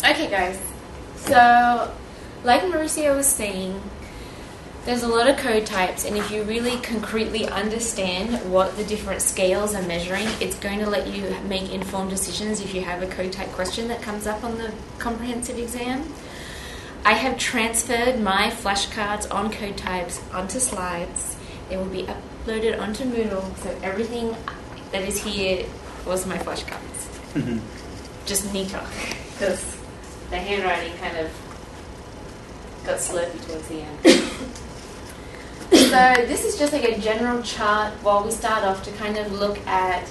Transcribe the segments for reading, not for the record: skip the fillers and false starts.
Okay guys, so like Mauricio was saying, there's a lot of code types, and if you really concretely understand what the different scales are measuring, it's going to let you make informed decisions if you have a code type question that comes up on the comprehensive exam. I have transferred my flashcards on code types onto slides. They will be uploaded onto Moodle, so everything that is here was my flashcards. Mm-hmm. Just neater, because the handwriting kind of got slurpy towards the end. So this is just like a general chart while we start off to kind of look at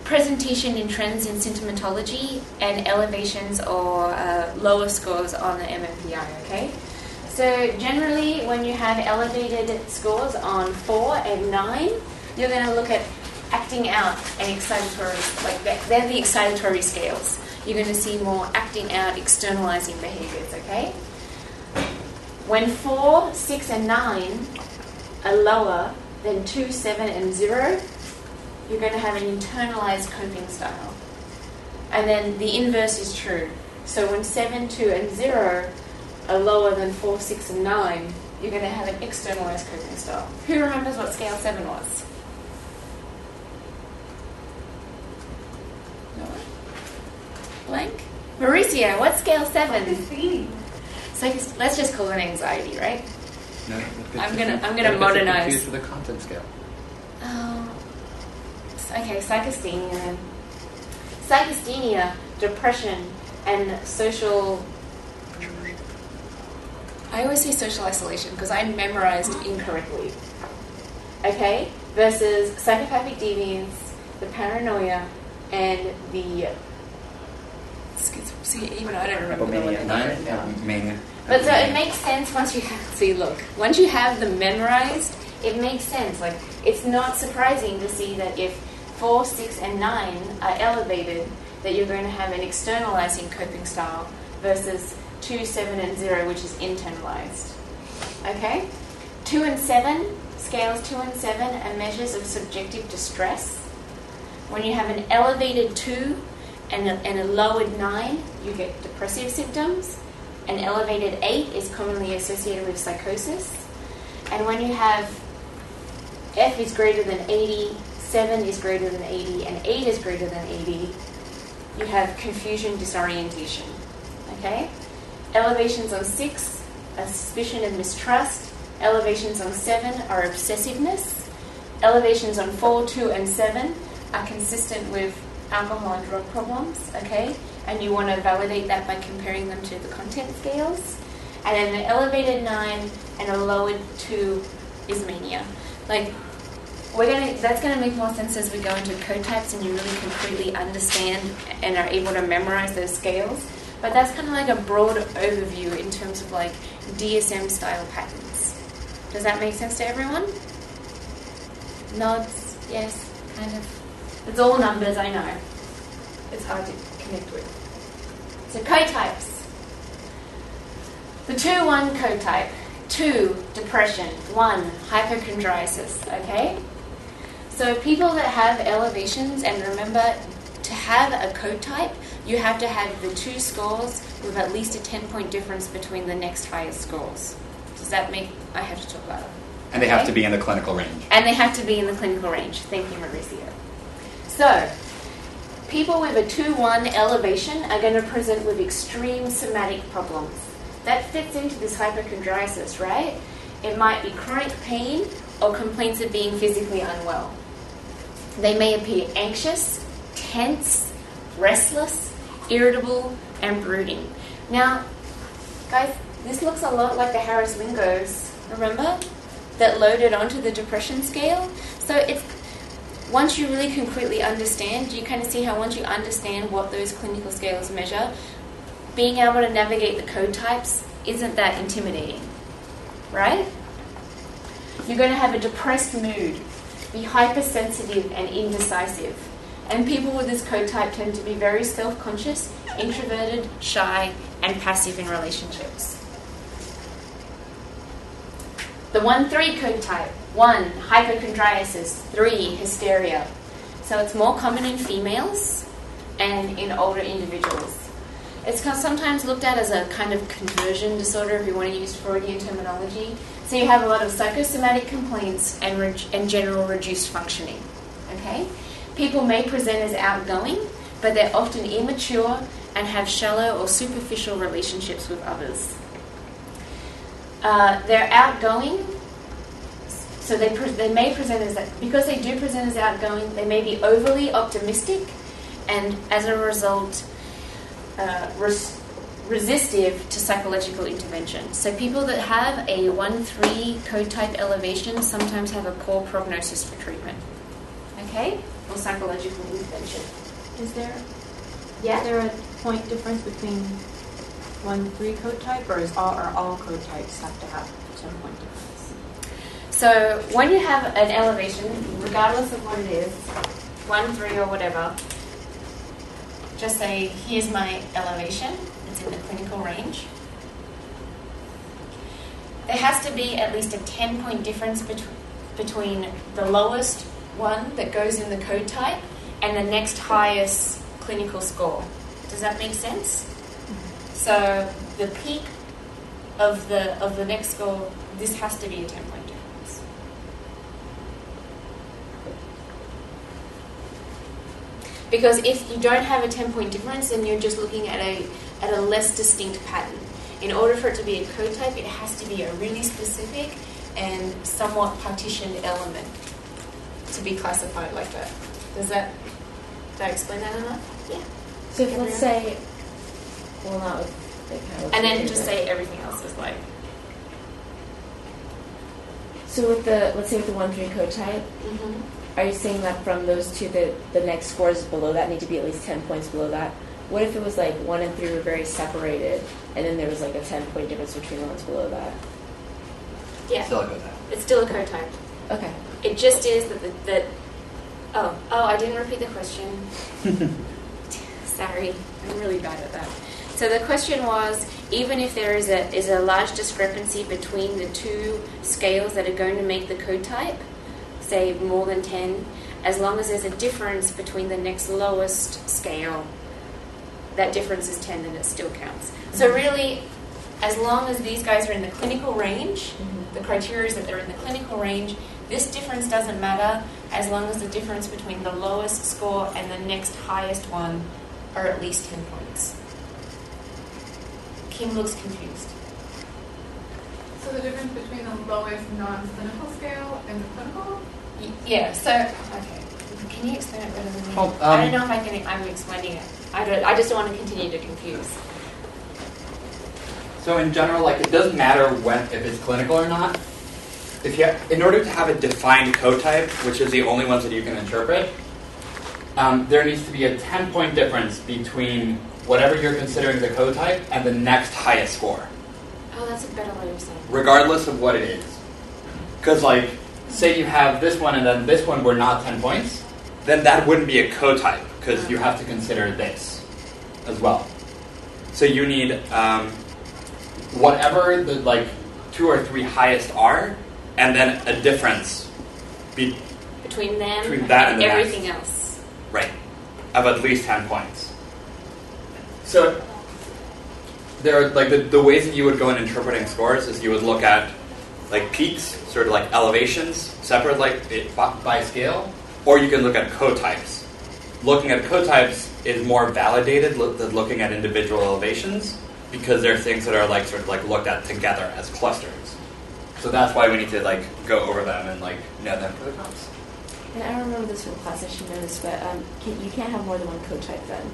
presentation in trends in symptomatology and elevations or lower scores on the MMPI, okay? So generally when you have elevated scores on 4 and 9, you're going to look at acting out and excitatory, like they're the excitatory scales. You're going to see more acting out, externalizing behaviors, okay? When 4, 6, and 9 are lower than 2, 7, and 0, you're going to have an internalized coping style. And then the inverse is true. So when 7, 2, and 0 are lower than 4, 6, and 9, you're going to have an externalized coping style. Who remembers what scale 7 was? No one? Blank? Mauricio, what's scale 7? So let's just call it anxiety, right? No, I'm gonna modernize. Confused with the content scale. Oh, okay. Psychasthenia, depression, and social. I always say social isolation because I memorized incorrectly. Okay, versus psychopathic deviance, the paranoia, and the. See, even I don't remember the one. Mania. But so it makes sense once you have, once you have them memorized, it makes sense. Like, it's not surprising to see that if 4, 6, and 9 are elevated, that you're going to have an externalizing coping style versus 2, 7, and 0, which is internalized. Okay? 2 and 7, scales 2 and 7 are measures of subjective distress. When you have an elevated 2 and a lowered 9, you get depressive symptoms. An elevated 8 is commonly associated with psychosis. And when you have F is greater than 80, 7 is greater than 80, and 8 is greater than 80, you have confusion, disorientation. Okay? Elevations on 6 are suspicion and mistrust. Elevations on 7 are obsessiveness. Elevations on 4, 2, and 7 are consistent with alcohol and drug problems, okay? And you want to validate that by comparing them to the content scales. And then an elevated 9 and a lowered 2 is mania. Like, that's going to make more sense as we go into code types and you really completely understand and are able to memorize those scales. But that's kind of like a broad overview in terms of like DSM style patterns. Does that make sense to everyone? Nods, yes, kind of. It's all numbers, I know. It's hard to connect with. So code types. The 2-1 code type. 2, depression. 1, hypochondriasis. Okay? So people that have elevations, and remember, to have a code type, you have to have the 2 scores with at least a 10-point difference between the next highest scores. Does that make... I have to talk about it. And they have to be in the clinical range. And they have to be in the clinical range. Thank you, Mauricio. So, people with a 2-1 elevation are going to present with extreme somatic problems. That fits into this hypochondriasis, right? It might be chronic pain or complaints of being physically unwell. They may appear anxious, tense, restless, irritable, and brooding. Now, guys, this looks a lot like the Harris-Lingos, remember? That loaded onto the depression scale. So it's once you really concretely understand, you kind of see how once you understand what those clinical scales measure, being able to navigate the code types isn't that intimidating, right? You're going to have a depressed mood, be hypersensitive and indecisive. And people with this code type tend to be very self-conscious, introverted, shy, and passive in relationships. The 1-3 code type. 1, hypochondriasis. 3, hysteria. So it's more common in females and in older individuals. It's sometimes looked at as a kind of conversion disorder, if you want to use Freudian terminology. So you have a lot of psychosomatic complaints and general reduced functioning. Okay? People may present as outgoing, but they're often immature and have shallow or superficial relationships with others. They're outgoing, so they may present as that. Because they do present as outgoing, they may be overly optimistic, and as a result, resistive to psychological intervention. So people that have a 1-3 code type elevation sometimes have a poor prognosis for treatment. Okay? Or psychological intervention. Is there a point difference between 1-3 code type, or are all code types have to have 10-point difference? So when you have an elevation, regardless of what it is, 1-3 or whatever, just say, here's my elevation. It's in the clinical range. There has to be at least a 10-point difference between the lowest one that goes in the code type and the next highest clinical score. Does that make sense? So the peak of the next score, this has to be a 10-point difference. Because if you don't have a 10-point difference, then you're just looking at a less distinct pattern. In order for it to be a code type, it has to be a really specific and somewhat partitioned element to be classified like that. Did I explain that enough? Yeah. So if, let's say, well, not with and then just say everything else is like. So with let's say with the 1-3 code type, are you saying that from those two, the next scores below that need to be at least 10 points below that? What if it was like 1 and 3 were very separated, and then there was like a 10-point difference between the ones below that? Yeah. Still a code type. It's still a code type. Okay. It just is that oh, I didn't repeat the question. Sorry, I'm really bad at that. So the question was, even if there is a large discrepancy between the two scales that are going to make the code type, say more than 10, as long as there's a difference between the next lowest scale, that difference is 10, then it still counts. So really, as long as these guys are in the clinical range, the criteria is that they're in the clinical range, this difference doesn't matter as long as the difference between the lowest score and the next highest one are at least 10 points. Kim looks confused. So the difference between the lowest non-clinical scale and the clinical? Yeah, so, okay. Can you explain it better than me? Oh, I don't know if I'm explaining it. I just don't want to continue to confuse. So in general, like, it doesn't matter if it's clinical or not. In order to have a defined code type, which is the only ones that you can interpret, there needs to be a 10-point difference between whatever you're considering the code type and the next highest score. Oh, that's a better way of saying it. Regardless of what it is. Because, like, say you have this one and then this one were not 10 points, then that wouldn't be a code type, because you have to consider this as well. So you need whatever the, like, 2 or 3 highest are, and then a difference between them between that and the everything next. else. Right. Of at least 10 points. So there are, like, the ways that you would go in interpreting scores is you would look at, like, peaks, sort of like elevations, separate, like, by scale, or you can look at code types. Looking at code types is more validated than looking at individual elevations, because they're things that are, like, sort of like looked at together as clusters. So that's why we need to, like, go over them and, like, know them for the comps. And I don't remember this from class, I should know this, but you can't have more than one code type then.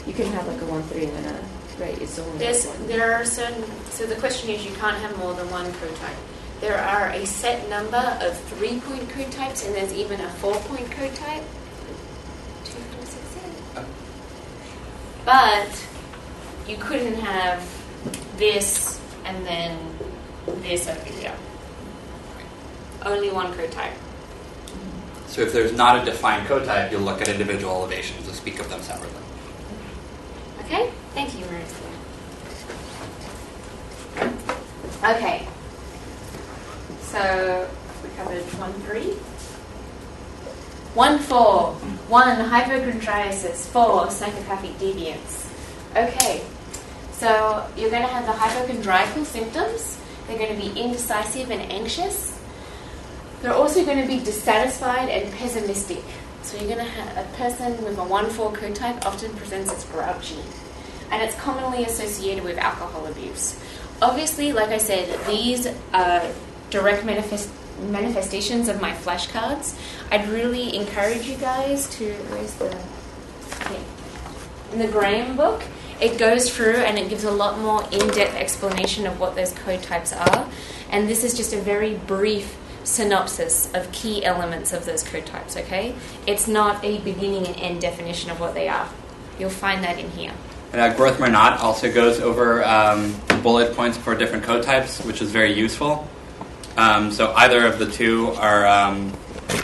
You can have like a 1-3 and then right, it's only one. There are certain, so the question is you can't have more than one code type. There are a set number of 3-point code types, and there's even a 4-point code type. 2, 4, 6, 8. But you couldn't have this and then this over here. Only one code type. So if there's not a defined code type, you'll look at individual elevations and speak of them separately. Okay? Thank you, Marissa. Okay. So we covered 1-3. 1-4. 1, hypochondriasis. 4, psychopathic deviance. Okay, so you're going to have the hypochondriacal symptoms. They're going to be indecisive and anxious. They're also going to be dissatisfied and pessimistic. So you're going to have a person with a 1-4 code type often presents as grouchy. And it's commonly associated with alcohol abuse. Obviously, like I said, these are direct manifestations of my flashcards. I'd really encourage you guys to, in the Graham book, it goes through and it gives a lot more in-depth explanation of what those code types are. And this is just a very brief synopsis of key elements of those code types, okay? It's not a beginning and end definition of what they are. You'll find that in here. Growth Mernat also goes over bullet points for different code types, which is very useful. So either of the two are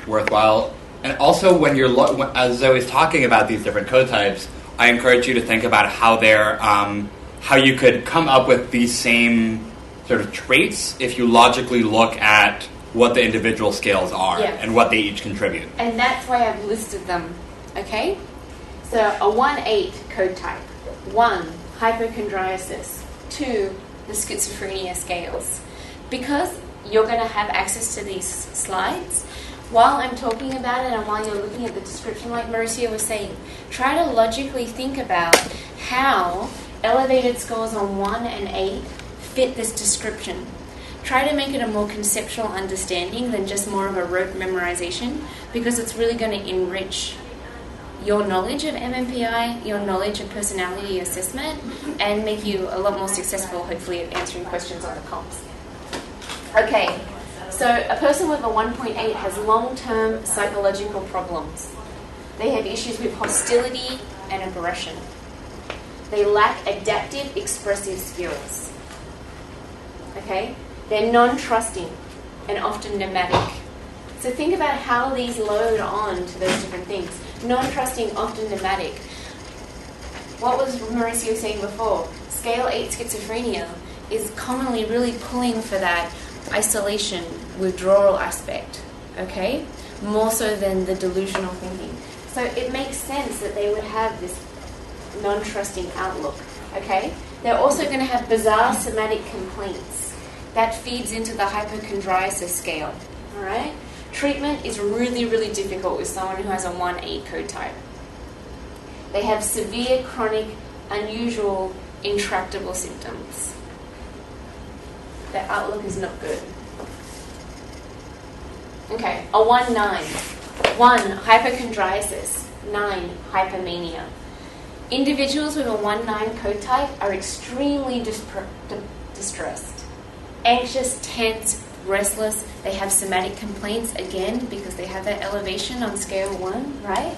worthwhile. And also, when you're as Zoe's talking about these different code types, I encourage you to think about how they're how you could come up with these same sort of traits if you logically look at what the individual scales are and what they each contribute. And that's why I've listed them. Okay, so a 1-8 code type. 1, hypochondriasis. 2, the schizophrenia scales. Because you're going to have access to these slides, while I'm talking about it and while you're looking at the description, like Mauricio was saying, try to logically think about how elevated scores on 1 and 8 fit this description. Try to make it a more conceptual understanding than just more of a rote memorization, because it's really going to enrich your knowledge of MMPI, your knowledge of personality assessment, and make you a lot more successful, hopefully, at answering questions on the comps. Okay, so a person with a 1.8 has long-term psychological problems. They have issues with hostility and aggression. They lack adaptive expressive skills. Okay? They're non-trusting and often nomadic. So think about how these load on to those different things. Non-trusting, often nomadic. What was Mauricio saying before? Scale 8 schizophrenia is commonly really pulling for that isolation, withdrawal aspect, okay? More so than the delusional thinking. So it makes sense that they would have this non-trusting outlook, okay? They're also going to have bizarre somatic complaints. That feeds into the hypochondriasis scale, all right? Treatment is really, really difficult with someone who has a 1-8 code type. They have severe, chronic, unusual, intractable symptoms. Their outlook is not good. Okay, a 1-9. 1, hypochondriasis. 9, hypomania. Individuals with a 1-9 code type are extremely distressed. Anxious, tense, restless. They have somatic complaints, again, because they have that elevation on scale 1, right?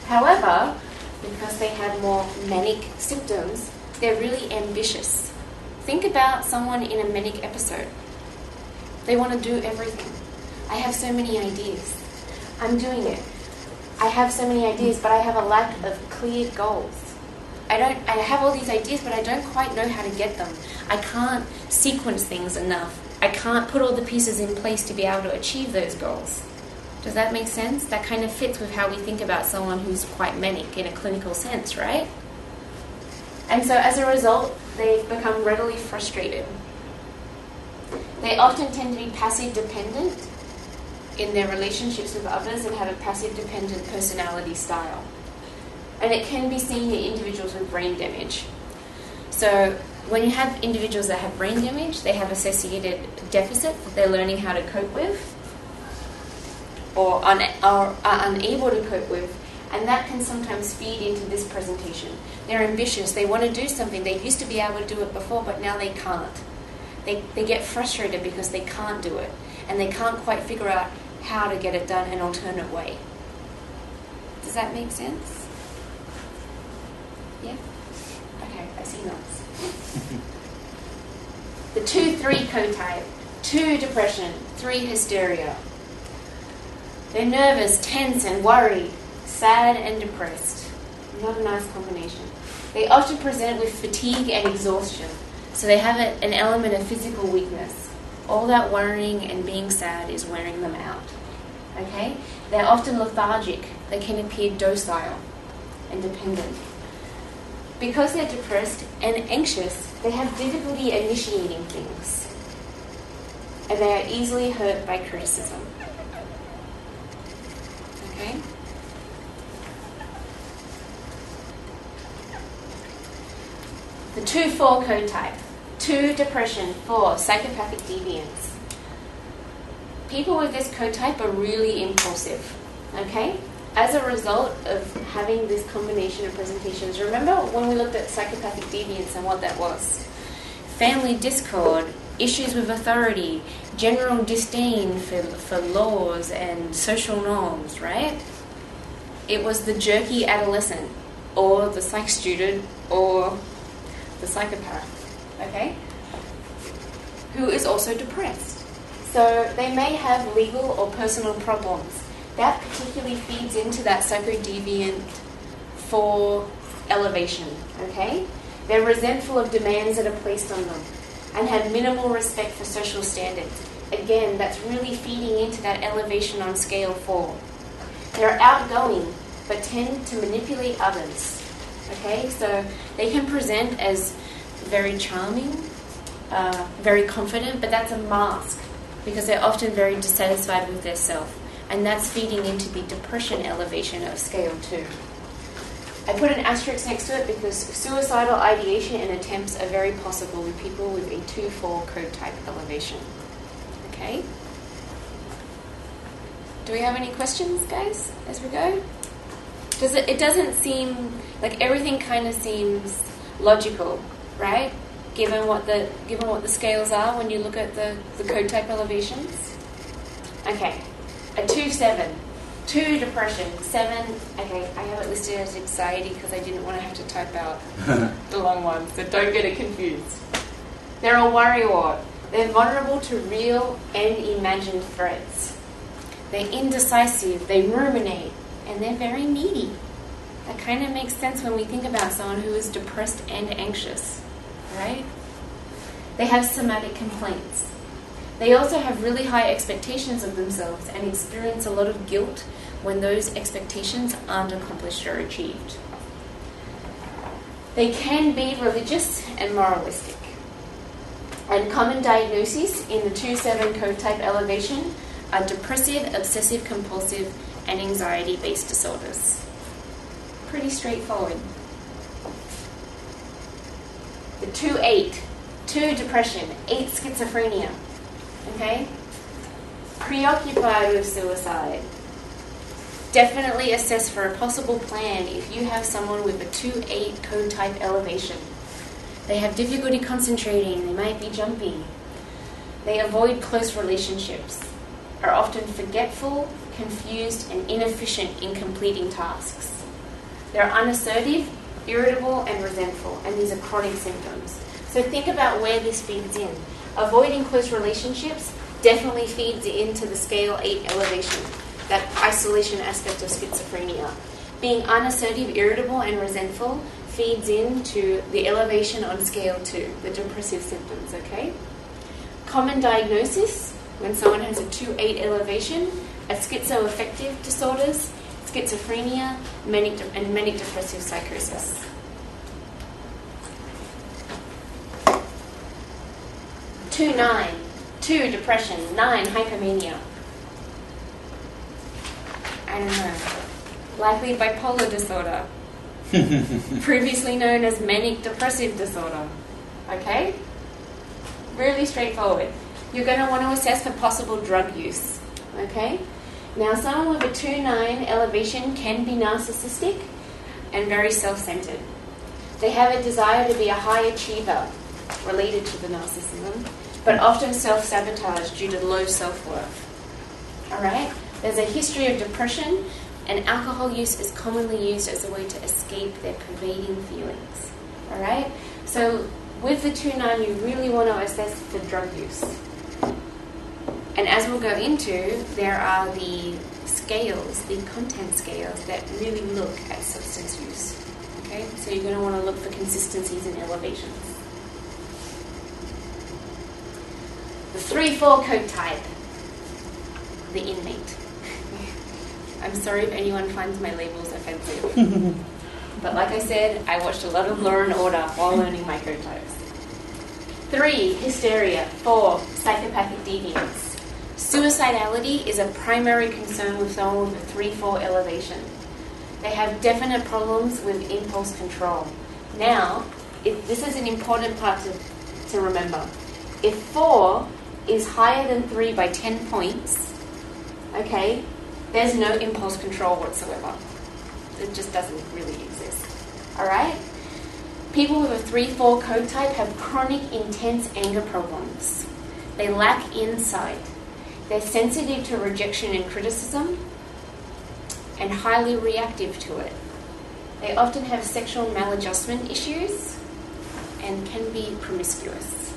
However, because they have more manic symptoms, they're really ambitious. Think about someone in a manic episode. They want to do everything. I have so many ideas. I'm doing it. I have so many ideas, but I have a lack of clear goals. I have all these ideas, but I don't quite know how to get them. I can't sequence things enough. I can't put all the pieces in place to be able to achieve those goals. Does that make sense? That kind of fits with how we think about someone who's quite manic in a clinical sense, right? And so as a result, they become readily frustrated. They often tend to be passive dependent in their relationships with others and have a passive dependent personality style. And it can be seen in individuals with brain damage. So when you have individuals that have brain damage, they have associated deficit that they're learning how to cope with or are unable to cope with, and that can sometimes feed into this presentation. They're ambitious, they want to do something, they used to be able to do it before, but now they can't. They get frustrated because they can't do it, and they can't quite figure out how to get it done an alternate way. Does that make sense? Yeah? Okay, I see nods. The 2-3 code type. 2, depression. 3, hysteria. They're nervous, tense, and worried. Sad and depressed. Not a nice combination. They often present with fatigue and exhaustion. So they have an element of physical weakness. All that worrying and being sad is wearing them out. Okay? They're often lethargic. They can appear docile and dependent. because they're depressed and anxious, they have difficulty initiating things. And they are easily hurt by criticism. Okay? The 2-4 code type. 2 depression, 4 psychopathic deviance. People with this code type are really impulsive. Okay? As a result of having this combination of presentations, remember when we looked at psychopathic deviance and what that was? Family discord, issues with authority, general disdain for laws and social norms, right? It was the jerky adolescent, or the psych student, or the psychopath, okay? Who is also depressed. So they may have legal or personal problems. That particularly feeds into that psychodeviant 4 elevation, okay? They're resentful of demands that are placed on them and have minimal respect for social standards. Again, that's really feeding into that elevation on scale 4. They're outgoing, but tend to manipulate others, okay? So they can present as very charming, very confident, but that's a mask because they're often very dissatisfied with their self. And that's feeding into the depression elevation of scale 2. I put an asterisk next to it because suicidal ideation and attempts are very possible with people with a 2-4 code type elevation. Okay? Do we have any questions, guys, as we go? It doesn't seem like everything kind of seems logical, right? Given what the scales are when you look at the code type elevations. Okay. A 2-7, 2 depression, 7, okay, I have it listed as anxiety because I didn't want to have to type out the long ones, so don't get it confused. They're a worrywart. They're vulnerable to real and imagined threats. They're indecisive, they ruminate, and they're very needy. That kind of makes sense when we think about someone who is depressed and anxious, right? They have somatic complaints. They also have really high expectations of themselves and experience a lot of guilt when those expectations aren't accomplished or achieved. They can be religious and moralistic. And common diagnoses in the 2-7 code type elevation are depressive, obsessive-compulsive, and anxiety-based disorders. Pretty straightforward. The 2-8, 2 depression, 8 schizophrenia. Okay? Preoccupied with suicide. Definitely assess for a possible plan if you have someone with a 2-8 code type elevation. They have difficulty concentrating, they might be jumpy. They avoid close relationships, are often forgetful, confused, and inefficient in completing tasks. They're unassertive, irritable, and resentful, and these are chronic symptoms. So think about where this feeds in. Avoiding close relationships definitely feeds into the scale 8 elevation, that isolation aspect of schizophrenia. Being unassertive, irritable, and resentful feeds into the elevation on scale 2, the depressive symptoms, okay? Common diagnosis, when someone has a 2-8 elevation, are schizoaffective disorders, schizophrenia, and manic depressive psychosis. 2-9, 2 depression, 9 hypomania. I don't know. Likely bipolar disorder. Previously known as manic depressive disorder. Okay? Really straightforward. You're going to want to assess for possible drug use. Okay? Now, someone with a 2-9 elevation can be narcissistic and very self-centered. They have a desire to be a high achiever related to the narcissism, but often self-sabotage due to low self-worth. Alright? There's a history of depression, and alcohol use is commonly used as a way to escape their pervading feelings. Alright? So with the 2-9, you really want to assess for drug use. And as we'll go into, there are the scales, the content scales, that really look at substance use. Okay? So you're going to want to look for consistencies and elevations. The 3-4 code type, the inmate. I'm sorry if anyone finds my labels offensive. But like I said, I watched a lot of Law and Order while learning my code types. 3, hysteria. 4, psychopathic deviance. Suicidality is a primary concern with someone with a 3-4 elevation. They have definite problems with impulse control. Now, this is an important part to remember. If 4 is higher than 3 by 10 points, okay, there's no impulse control whatsoever. It just doesn't really exist. All right? People with a 3-4 code type have chronic, intense anger problems. They lack insight. They're sensitive to rejection and criticism and highly reactive to it. They often have sexual maladjustment issues and can be promiscuous.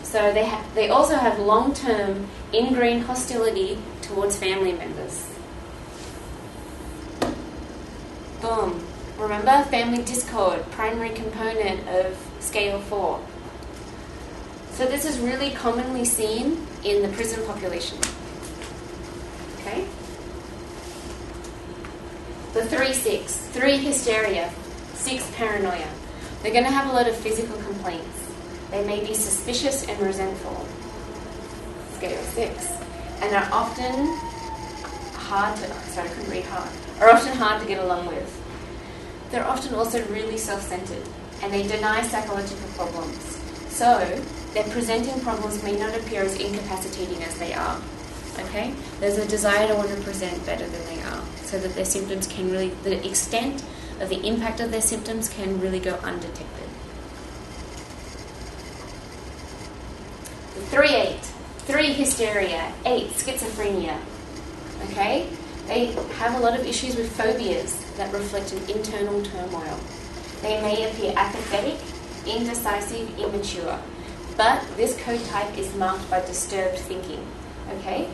So they also have long-term ingrained hostility towards family members. Boom. Remember, family discord, primary component of scale 4. So this is really commonly seen in the prison population. Okay? The 3-6. 3, hysteria. 6, paranoia. They're going to have a lot of physical complaints. They may be suspicious and resentful. Scale 6. And are often hard to get along with. They're often also really self-centered, and they deny psychological problems. So, their presenting problems may not appear as incapacitating as they are. Okay? There's a desire to want to present better than they are, so that their symptoms can really, the extent of the impact of their symptoms can really go undetected. 3-8. 3, hysteria. 8, schizophrenia. Okay? They have a lot of issues with phobias that reflect an internal turmoil. They may appear apathetic, indecisive, immature. But this code type is marked by disturbed thinking. Okay?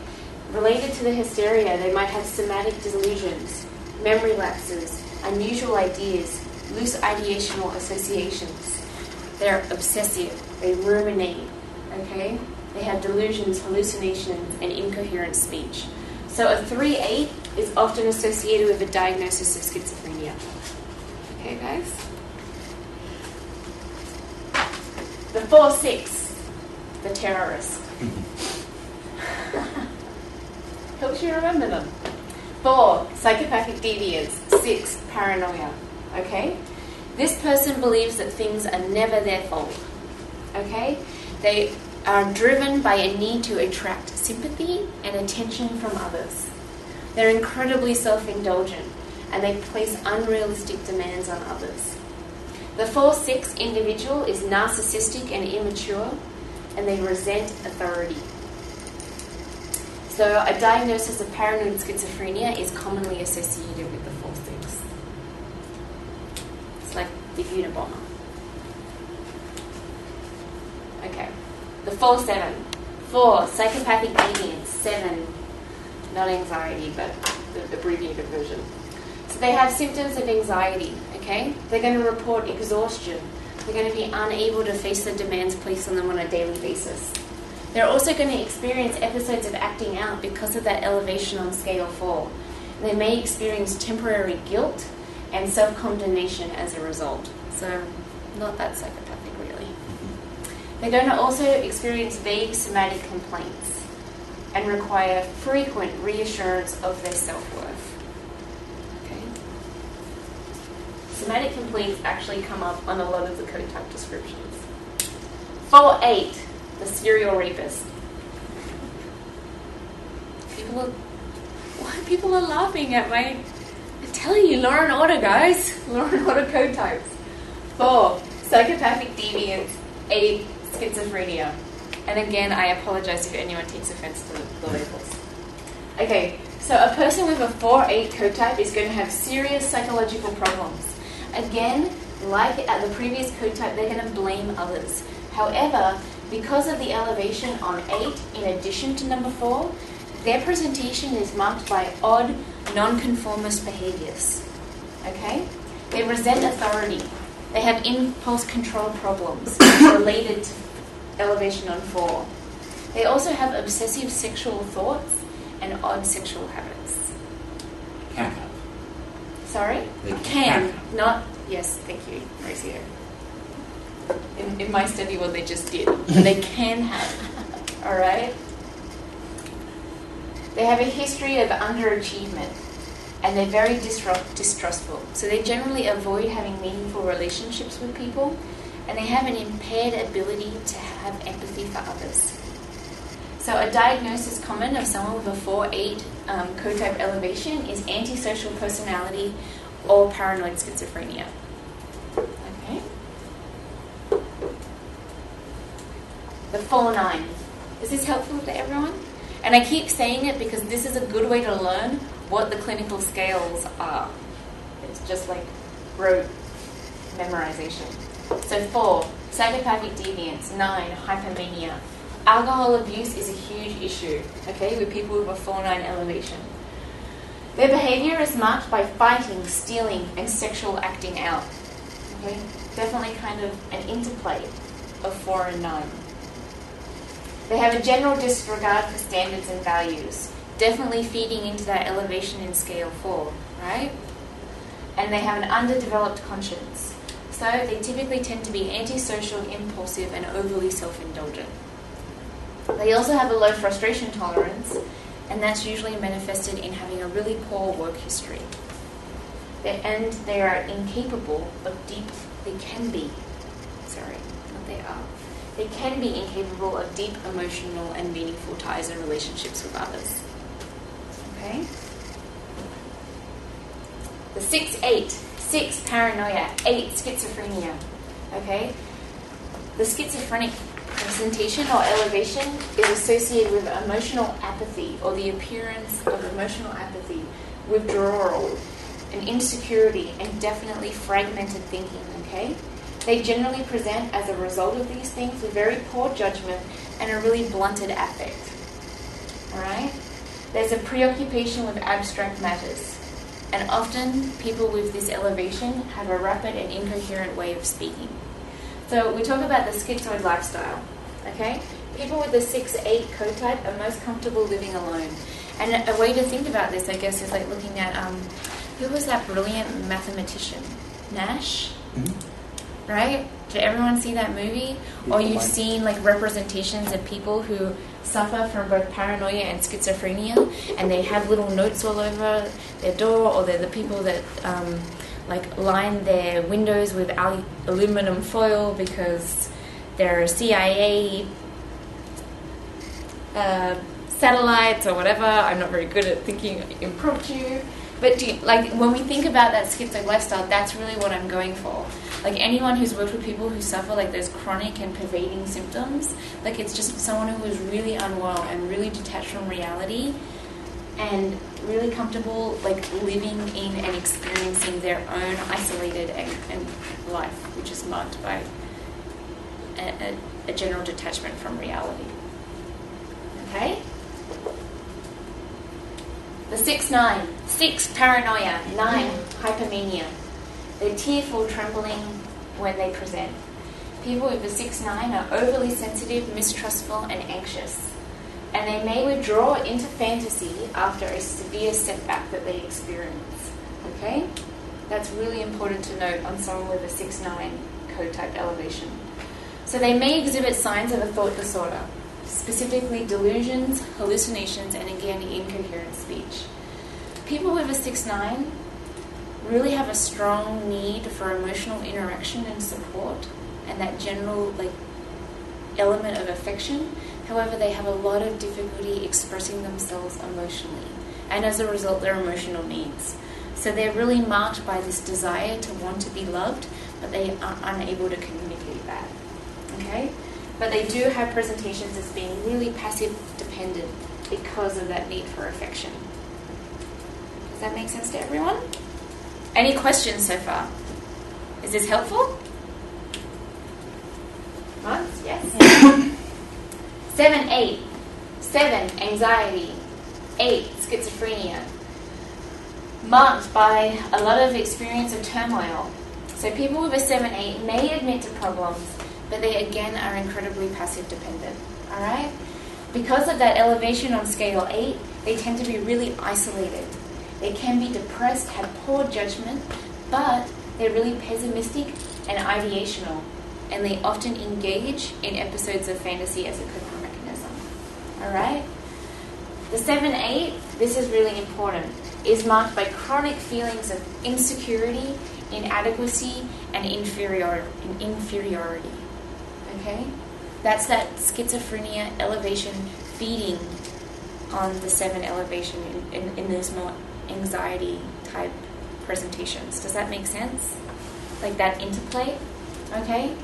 Related to the hysteria, they might have somatic delusions, memory lapses, unusual ideas, loose ideational associations. They're obsessive. They ruminate. Okay? They have delusions, hallucinations, and incoherent speech. So a 3-8 is often associated with a diagnosis of schizophrenia. Okay, guys? The 4-6, the terrorist. Helps you remember them. 4, psychopathic deviance. 6, paranoia. Okay? This person believes that things are never their fault. Okay? They are driven by a need to attract sympathy and attention from others. They're incredibly self-indulgent, and they place unrealistic demands on others. The 4-6 individual is narcissistic and immature, and they resent authority. So a diagnosis of paranoid schizophrenia is commonly associated with the 4-6. It's like the Unabomber. Okay. The 4-7. 4, psychopathic deviance. 7, not anxiety, but the abbreviated version. So they have symptoms of anxiety, okay? They're going to report exhaustion. They're going to be unable to face the demands placed on them on a daily basis. They're also going to experience episodes of acting out because of that elevation on scale 4. They may experience temporary guilt and self-condemnation as a result. So not that psychopathic, really. They're going to also experience vague somatic complaints and require frequent reassurance of their self-worth. Okay? Somatic complaints actually come up on a lot of the code type descriptions. 4-8, the serial rapist. People are laughing at my... I'm telling you, Law and Order, guys. Law and Order code types. 4, psychopathic deviance. 8, schizophrenia. And again, I apologize if anyone takes offense to the labels. Okay, so a person with a 4-8 code type is going to have serious psychological problems. Again, like at the previous code type, they're going to blame others. However, because of the elevation on 8, in addition to number 4, their presentation is marked by odd, non-conformist behaviors. Okay? They resent authority. They have impulse control problems related to elevation on 4. They also have obsessive sexual thoughts and odd sexual habits. Can have. Sorry? They Can, can. not, yes, thank you, Mauricio. In my study, what they just did. They can have, all right? They have a history of underachievement, and they're very distrustful. So they generally avoid having meaningful relationships with people, and they have an impaired ability to have empathy for others. So a diagnosis common of someone with a 4-8 cotype elevation is antisocial personality or paranoid schizophrenia. Okay. The 4-9. Is this helpful to everyone? And I keep saying it because this is a good way to learn what the clinical scales are. It's just like rote memorization. So 4, psychopathic deviance. 9, hypomania. Alcohol abuse is a huge issue, okay, with people with a 4-9 elevation. Their behavior is marked by fighting, stealing, and sexual acting out. Okay, definitely kind of an interplay of 4 and 9. They have a general disregard for standards and values, definitely feeding into that elevation in scale 4, right? And they have an underdeveloped conscience. So they typically tend to be antisocial, impulsive, and overly self-indulgent. They also have a low frustration tolerance, and that's usually manifested in having a really poor work history. And they are incapable of they can be incapable of deep emotional and meaningful ties and relationships with others. Okay? The 6-8, 6 paranoia, 8 schizophrenia. Okay? The schizophrenic presentation or elevation is associated with emotional apathy or the appearance of emotional apathy, withdrawal, and insecurity, and definitely fragmented thinking, okay? They generally present as a result of these things with very poor judgment and a really blunted affect, all right? There's a preoccupation with abstract matters, and often people with this elevation have a rapid and incoherent way of speaking. So we talk about the schizoid lifestyle, okay? People with the 6-8 cotype are most comfortable living alone. And a way to think about this, I guess, is like looking at, who was that brilliant mathematician? Nash? Mm-hmm. Right? Did everyone see that movie? Or you've seen like representations of people who suffer from both paranoia and schizophrenia, and they have little notes all over their door, or they're the people that like line their windows with aluminum foil because they're CIA satellites or whatever. I'm not very good at thinking impromptu. But when we think about that schizoid lifestyle, that's really what I'm going for. Like anyone who's worked with people who suffer like those chronic and pervading symptoms, like it's just someone who is really unwell and really detached from reality and really comfortable like living in and experiencing their own isolated and life, which is marked by a general detachment from reality. Okay? The 6-9, 6 paranoia, 9 hypomania. They're tearful, trembling when they present. People with the 6-9 are overly sensitive, mistrustful, and anxious. And they may withdraw into fantasy after a severe setback that they experience. Okay? That's really important to note on someone with a 6-9 cotype elevation. So they may exhibit signs of a thought disorder, specifically delusions, hallucinations, and again, incoherent speech. People with a 6-9 really have a strong need for emotional interaction and support and that general element of affection. However, they have a lot of difficulty expressing themselves emotionally, and as a result, their emotional needs. So they're really marked by this desire to want to be loved, but they are unable to communicate that. Okay? But they do have presentations as being really passive dependent because of that need for affection. Does that make sense to everyone? Any questions so far? Is this helpful? Months? Yes? 7-8. 7, anxiety. 8, schizophrenia. Marked by a lot of experience of turmoil. So people with a 7-8 may admit to problems, but they again are incredibly passive dependent. Alright? Because of that elevation on scale 8, they tend to be really isolated. They can be depressed, have poor judgment, but they're really pessimistic and ideational, and they often engage in episodes of fantasy as a coping mechanism. All right? The 7-8, this is really important, is marked by chronic feelings of insecurity, inadequacy, and inferiority. Okay? That's that schizophrenia elevation feeding on the 7 elevation in those more anxiety type presentations. Does that make sense? Like that interplay? Okay?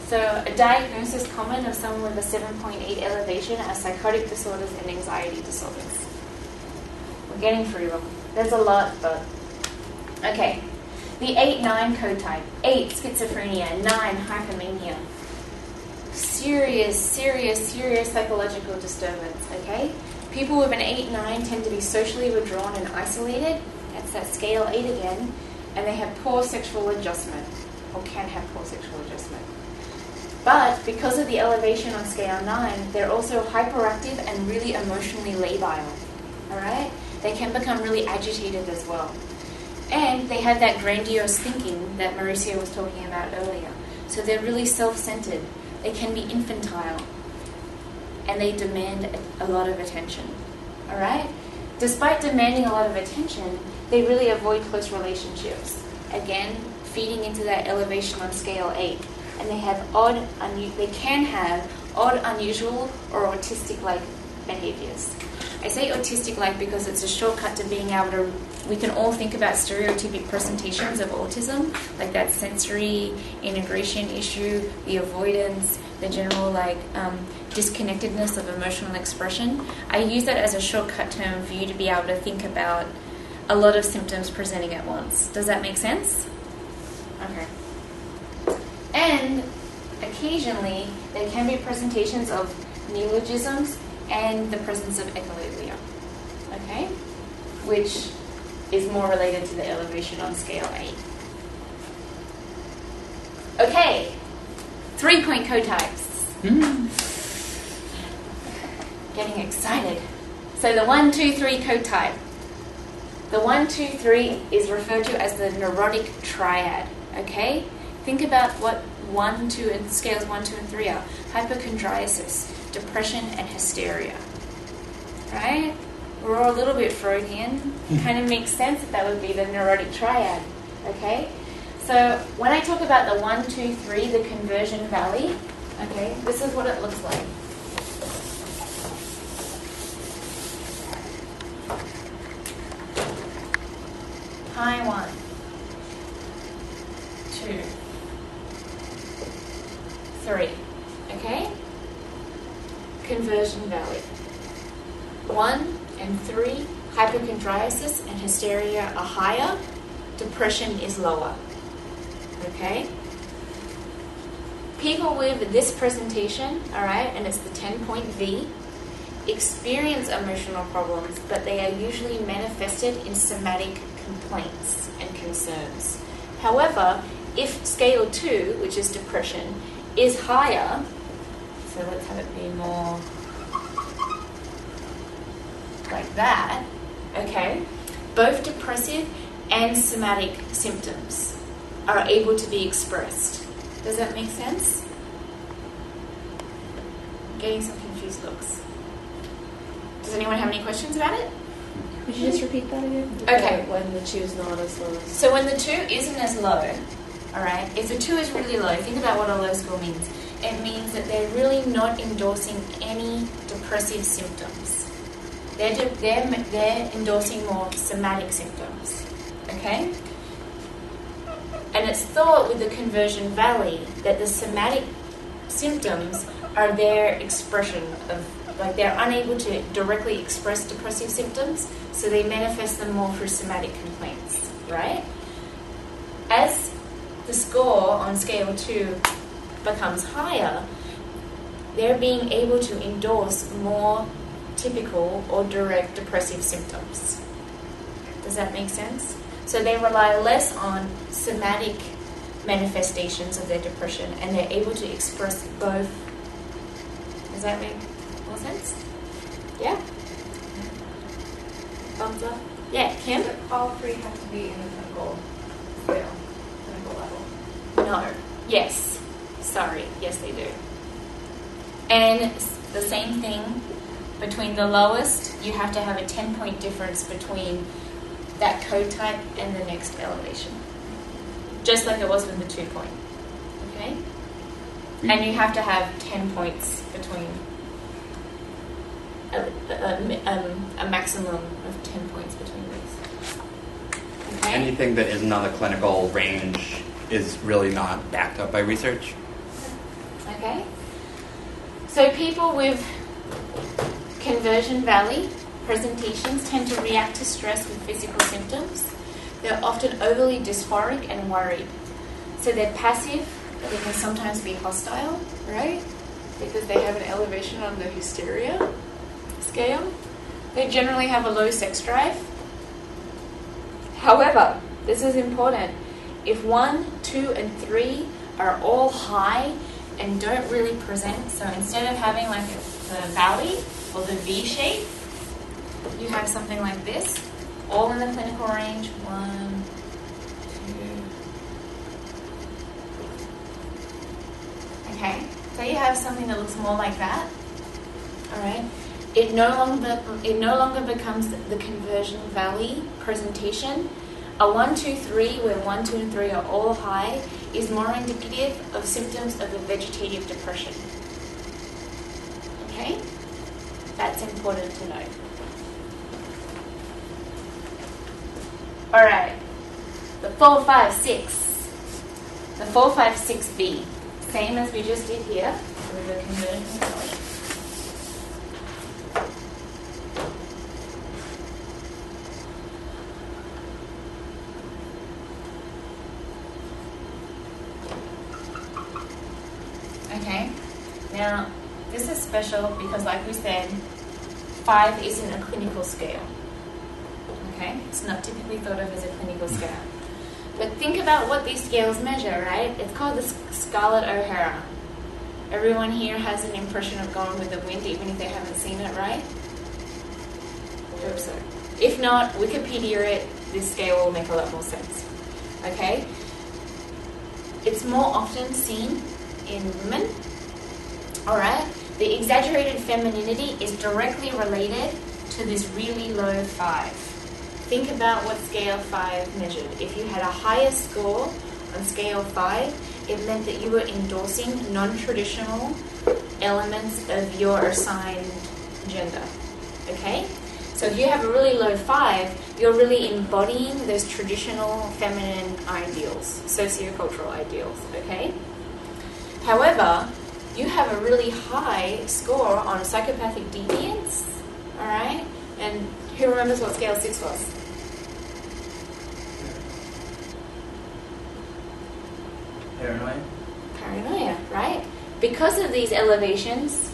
So a diagnosis common of someone with a 7.8 elevation are psychotic disorders and anxiety disorders. We're getting through them. There's a lot, but... Okay. The 8-9 code type. 8, schizophrenia. 9, hypomania. Serious psychological disturbance, okay? People with an 8-9 tend to be socially withdrawn and isolated. That's that scale 8 again. And they have poor sexual adjustment, or can have poor sexual adjustment. But because of the elevation on scale 9, they're also hyperactive and really emotionally labile, all right? They can become really agitated as well. And they have that grandiose thinking that Mauricio was talking about earlier. So they're really self-centered. They can be infantile. And they demand a lot of attention. All right? Despite demanding a lot of attention, they really avoid close relationships. Again, feeding into that elevation on scale 8. And they have they can have odd, unusual, or autistic-like behaviors. I say autistic-like because it's a shortcut to being able to, we can all think about stereotypic presentations of autism, like that sensory integration issue, the avoidance, the general disconnectedness of emotional expression. I use that as a shortcut term for you to be able to think about a lot of symptoms presenting at once. Does that make sense? Okay. And occasionally, there can be presentations of neologisms and the presence of echolalia, okay? Which is more related to the elevation on scale 8. Okay, 3-point code types. Getting excited. So the 1, 2, 3 code type. The 1, 2, 3 is referred to as the neurotic triad, okay? Think about what 1, 2, and scales 1, 2, and 3 are. Hypochondriasis, depression, and hysteria. Right? We're all a little bit Freudian. Kind of makes sense that would be the neurotic triad. Okay? So when I talk about the 1, 2, 3, the conversion valley, okay, this is what it looks like. High 1, 2, 3. Okay? Conversion valley. 1 and 3, hypochondriasis and hysteria are higher. Depression is lower. Okay? People with this presentation, all right, and it's the 10-point V, experience emotional problems, but they are usually manifested in somatic complaints and concerns. However, if scale 2, which is depression, is higher, so let's have it be more like that, okay, both depressive and somatic symptoms are able to be expressed. Does that make sense? Getting some confused looks. Does anyone have any questions about it? Could you just repeat that again? Okay. When the 2 is not as low. So when the 2 isn't as low, all right, if the 2 is really low, think about what a low score means. It means that they're really not endorsing any depressive symptoms. They're endorsing more somatic symptoms, okay? And it's thought with the conversion valley that the somatic symptoms are their expression of, like they're unable to directly express depressive symptoms, so they manifest them more through somatic complaints, right? As the score on scale 2 becomes higher, they're being able to endorse more typical or direct depressive symptoms. Does that make sense? So they rely less on somatic manifestations of their depression, and they're able to express both. Does that make more sense? Yeah? Thumbs up? Yeah, Kim? But all three have to be in the clinical scale, clinical level. No. Yes. Sorry. Yes, they do. And the same thing between the lowest, you have to have a 10-point difference between that code type and the next elevation. Just like it was with the 2-point. Okay? And you have to have 10 points between a maximum of 10 points between these. Okay? Anything that isn't on the clinical range is really not backed up by research. Okay? So people with conversion valley presentations tend to react to stress with physical symptoms. They're often overly dysphoric and worried. So they're passive, but they can sometimes be hostile, right? Because they have an elevation on the hysteria scale. They generally have a low sex drive. However, this is important. If 1, 2, and 3 are all high and don't really present, so instead of having like the valley or the V shape, you have something like this, all in the clinical range. 1, 2. Okay, so you have something that looks more like that. All right. It no longer becomes the conversion valley presentation. A 1, 2, 3, where 1, 2, and 3 are all high, is more indicative of symptoms of a vegetative depression. Okay? That's important to know. All right. The 4, 5, 6. The 4, 5, 6B. Same as we just did here with the conversion valley. Okay, now this is special because, like we said, 5 isn't a clinical scale. Okay, it's not typically thought of as a clinical scale. But think about what these scales measure, right? It's called the Scarlett O'Hara. Everyone here has an impression of Gone with the Wind, even if they haven't seen it, right? I hope so. If not, Wikipedia it. This scale will make a lot more sense. Okay, it's more often seen in women. Alright, the exaggerated femininity is directly related to this really low 5. Think about what scale 5 measured. If you had a higher score on scale 5, it meant that you were endorsing non-traditional elements of your assigned gender. Okay? So if you have a really low 5, you're really embodying those traditional feminine ideals, sociocultural ideals. Okay? However, you have a really high score on psychopathic deviance, all right? And who remembers what scale 6 was? Paranoia? Paranoia, right? Because of these elevations,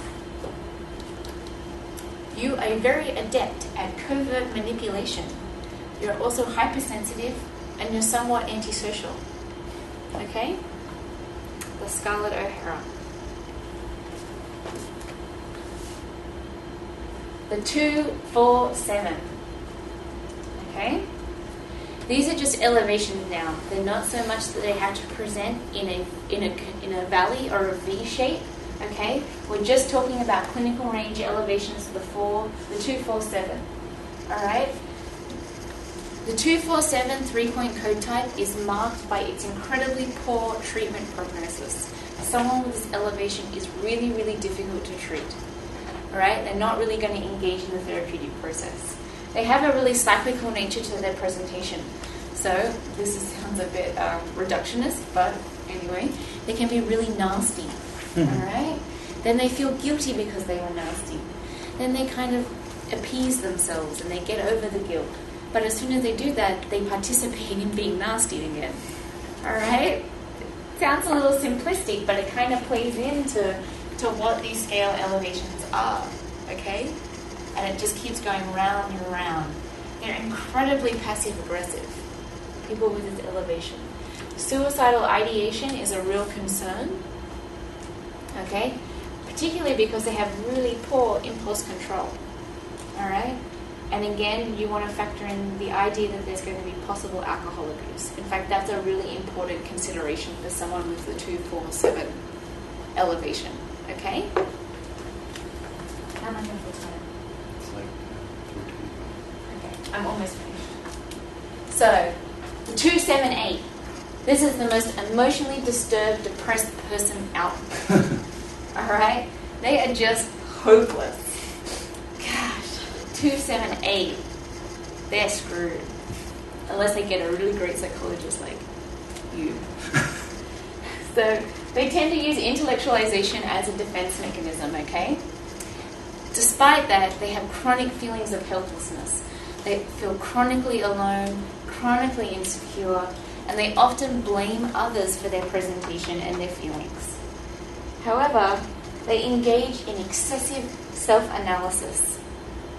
you are very adept at covert manipulation. You're also hypersensitive and you're somewhat antisocial. Okay? The Scarlett O'Hara. The 2, 4, 7. Okay? These are just elevations now. They're not so much that they have to present in a valley or a V shape. Okay? We're just talking about clinical range elevations for the 2, 4, 7. Alright? The 2, 4, 7 3-point code type is marked by its incredibly poor treatment prognosis. Someone with this elevation is really, really difficult to treat. Alright? They're not really going to engage in the therapeutic process. They have a really cyclical nature to their presentation. So, this sounds a bit reductionist, but anyway, they can be really nasty. Alright? Then they feel guilty because they were nasty. Then they kind of appease themselves and they get over the guilt. But as soon as they do that, they participate in being nasty again. Alright? Sounds a little simplistic, but it kind of plays into what these scale elevations are. Okay? And it just keeps going round and round. They're incredibly passive-aggressive, people with this elevation. Suicidal ideation is a real concern. Okay? Particularly because they have really poor impulse control. Alright? And again, you want to factor in the idea that there's going to be possible alcohol abuse. In fact, that's a really important consideration for someone with the 2, 4, 7 elevation. Okay? How am I going to put time? It's like 4:25. Okay, I'm almost finished. So, the 2, 7, 8. This is the most emotionally disturbed, depressed person out there. Alright? They are just hopeless. Gosh, 2, 7, 8. They're screwed. Unless they get a really great psychologist like you. So, they tend to use intellectualization as a defense mechanism, okay? Despite that, they have chronic feelings of helplessness. They feel chronically alone, chronically insecure, and they often blame others for their presentation and their feelings. However, they engage in excessive self-analysis,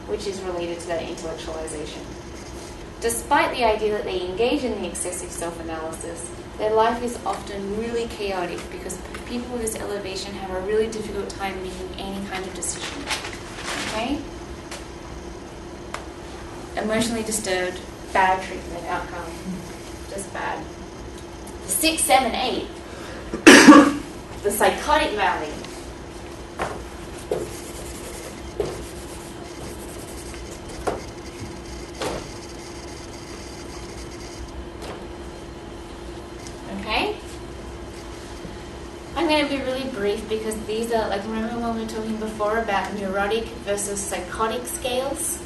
which is related to that intellectualization. Despite the idea that they engage in the excessive self-analysis, their life is often really chaotic because people with this elevation have a really difficult time making any kind of decision. Okay? Emotionally disturbed, bad treatment outcome. Just bad. The 6, 7, 8. The psychotic valley. Okay? I'm going to be really brief because these are, like, remember when we were talking before about neurotic versus psychotic scales?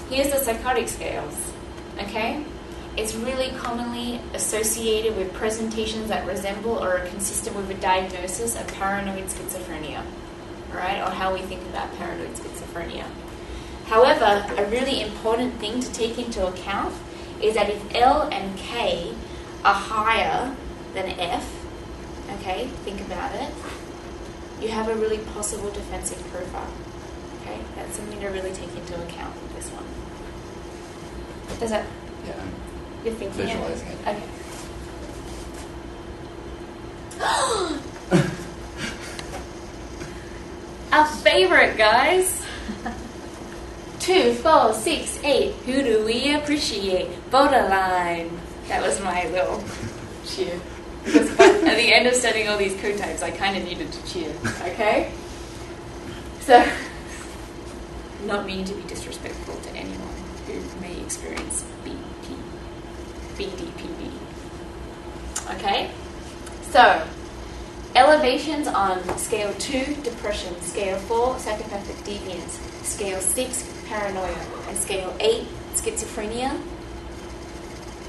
Here's the psychotic scales, okay? It's really commonly associated with presentations that resemble or are consistent with a diagnosis of paranoid schizophrenia, right? Or how we think about paranoid schizophrenia. However, a really important thing to take into account is that if L and K are higher than F, okay, think about it, you have a really possible defensive profile, okay? That's something to really take into account with this one. Does that... Yeah. You're thinking Visualizing it. Okay. Our favorite, guys. 2, 4, 6, 8. Who do we appreciate? Borderline. That was my little cheer. Because at the end of studying all these code types, I kind of needed to cheer. Okay? So, not meaning to be disrespectful to anyone who may experience BDPV. Okay? So, elevations on scale 2, depression, scale 4, psychopathic deviance, scale 6, paranoia, and scale 8, schizophrenia,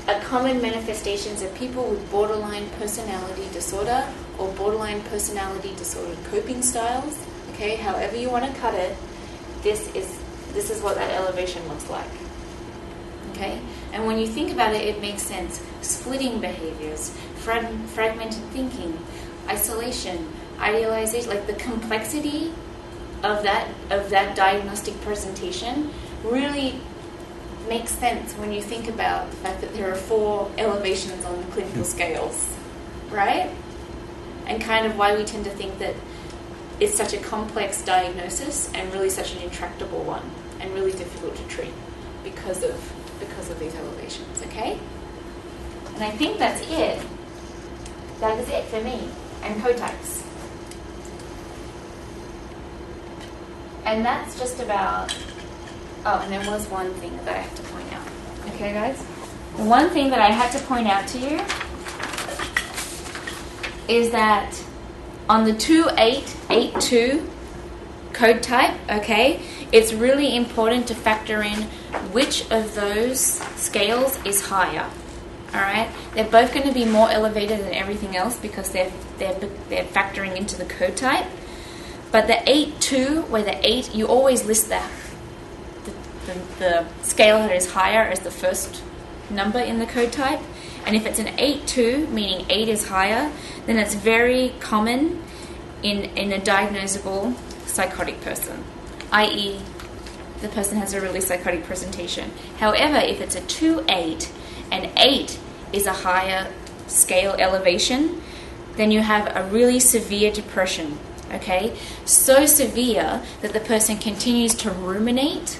are common manifestations of people with borderline personality disorder or borderline personality disorder coping styles. Okay, however you want to cut it, this is what that elevation looks like. Okay, and when you think about it, it makes sense. Splitting behaviors, fragmented thinking, isolation, idealization, like the complexity of that diagnostic presentation really makes sense when you think about the fact that there are 4 elevations on the clinical scales, right? And kind of why we tend to think that it's such a complex diagnosis and really such an intractable one and really difficult to treat because of these elevations, okay? And I think that's it. That is it for me and co-types. And that's just about... Oh, and there was one thing that I have to point out. Okay, guys? The one thing that I had to point out to you is that on the 2882 code type, okay, it's really important to factor in which of those scales is higher. All right? They're both going to be more elevated than everything else because they're factoring into the code type. But the 8-2, where the 8, you always list the scale that is higher as the first number in the code type. And if it's an 8-2, meaning 8 is higher, then it's very common in a diagnosable psychotic person, i.e. the person has a really psychotic presentation. However, if it's a 2-8 and 8 is a higher scale elevation, then you have a really severe depression, okay? So severe that the person continues to ruminate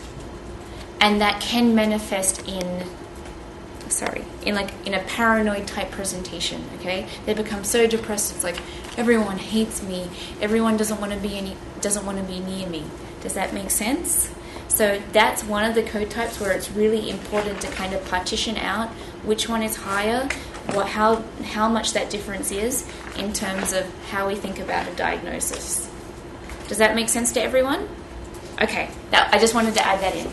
and that can manifest in a paranoid type presentation. Okay, they become so depressed. It's like everyone hates me. Everyone doesn't want to be near me. Does that make sense? So that's one of the code types where it's really important to kind of partition out which one is higher, how much that difference is in terms of how we think about a diagnosis. Does that make sense to everyone? Okay, I just wanted to add that in.